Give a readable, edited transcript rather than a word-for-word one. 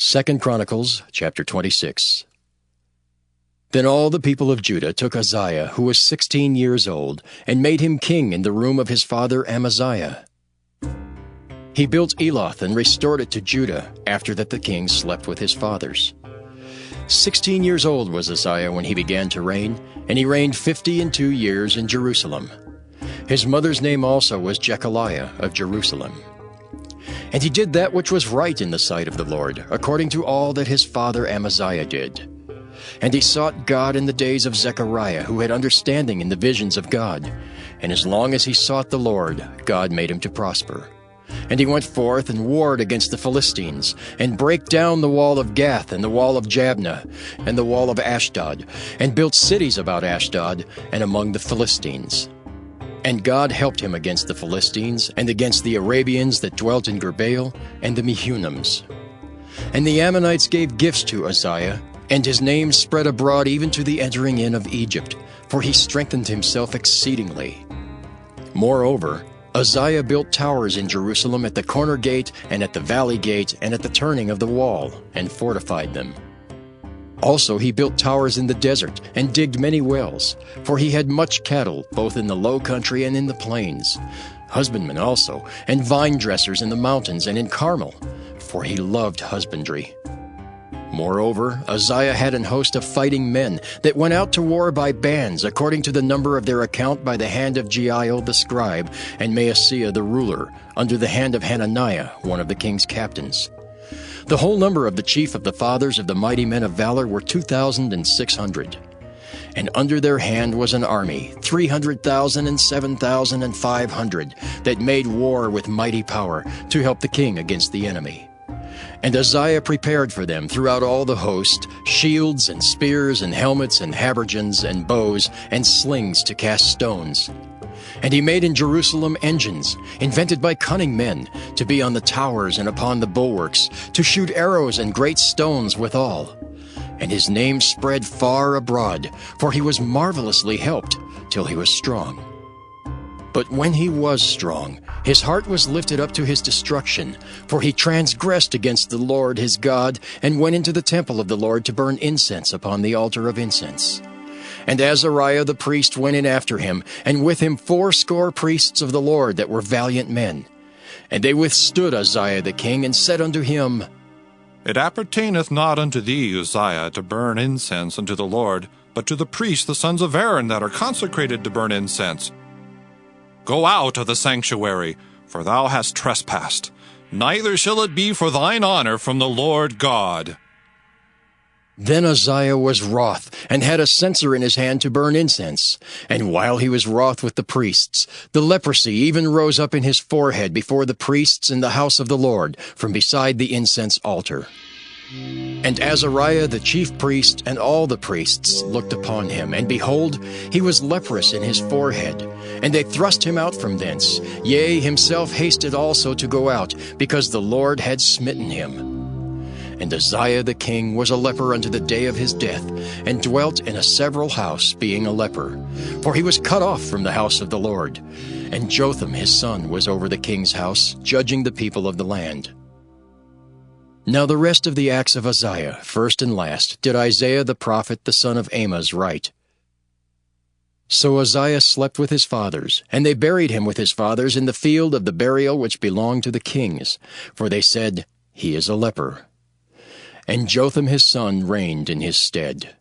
2 Chronicles chapter 26. Then all the people of Judah took Uzziah, who was 16 years old, and made him king in the room of his father Amaziah. He built Eloth and restored it to Judah, after that the king slept with his fathers. 16 years old was Uzziah when he began to reign, and he reigned 52 years in Jerusalem. His mother's name also was Jechaliah of Jerusalem. And he did that which was right in the sight of the Lord, according to all that his father Amaziah did. And he sought God in the days of Zechariah, who had understanding in the visions of God. And as long as he sought the Lord, God made him to prosper. And he went forth and warred against the Philistines, and brake down the wall of Gath, and the wall of Jabneh, and the wall of Ashdod, and built cities about Ashdod, and among the Philistines. And God helped him against the Philistines, and against the Arabians that dwelt in Gerbaal, and the Mehunims. And the Ammonites gave gifts to Uzziah, and his name spread abroad even to the entering in of Egypt, for he strengthened himself exceedingly. Moreover, Uzziah built towers in Jerusalem at the corner gate, and at the valley gate, and at the turning of the wall, and fortified them. Also he built towers in the desert, and digged many wells, for he had much cattle, both in the low country and in the plains, husbandmen also, and vine dressers in the mountains and in Carmel, for he loved husbandry. Moreover, Uzziah had an host of fighting men that went out to war by bands, according to the number of their account by the hand of Jeiel the scribe, and Maaseiah the ruler, under the hand of Hananiah, one of the king's captains. The whole number of the chief of the fathers of the mighty men of valor were 2,600. And under their hand was an army, 300,000 and 7,500, that made war with mighty power to help the king against the enemy. And Uzziah prepared for them throughout all the host shields and spears and helmets and habergeons and bows and slings to cast stones. And he made in Jerusalem engines, invented by cunning men, to be on the towers and upon the bulwarks, to shoot arrows and great stones withal. And his name spread far abroad, for he was marvelously helped, till he was strong. But when he was strong, his heart was lifted up to his destruction, for he transgressed against the Lord his God, and went into the temple of the Lord to burn incense upon the altar of incense. And Azariah the priest went in after him, and with him 80 priests of the Lord that were valiant men. And they withstood Uzziah the king, and said unto him, It appertaineth not unto thee, Uzziah, to burn incense unto the Lord, but to the priests the sons of Aaron that are consecrated to burn incense. Go out of the sanctuary, for thou hast trespassed. Neither shall it be for thine honor from the Lord God. Then Uzziah was wroth, and had a censer in his hand to burn incense. And while he was wroth with the priests, the leprosy even rose up in his forehead before the priests in the house of the Lord, from beside the incense altar. And Azariah the chief priest and all the priests looked upon him, and behold, he was leprous in his forehead. And they thrust him out from thence. Yea, himself hasted also to go out, because the Lord had smitten him. And Uzziah the king was a leper unto the day of his death, and dwelt in a several house, being a leper. For he was cut off from the house of the Lord. And Jotham his son was over the king's house, judging the people of the land. Now the rest of the acts of Uzziah, first and last, did Isaiah the prophet the son of Amoz write. So Uzziah slept with his fathers, and they buried him with his fathers in the field of the burial which belonged to the kings, for they said, He is a leper. And Jotham his son reigned in his stead.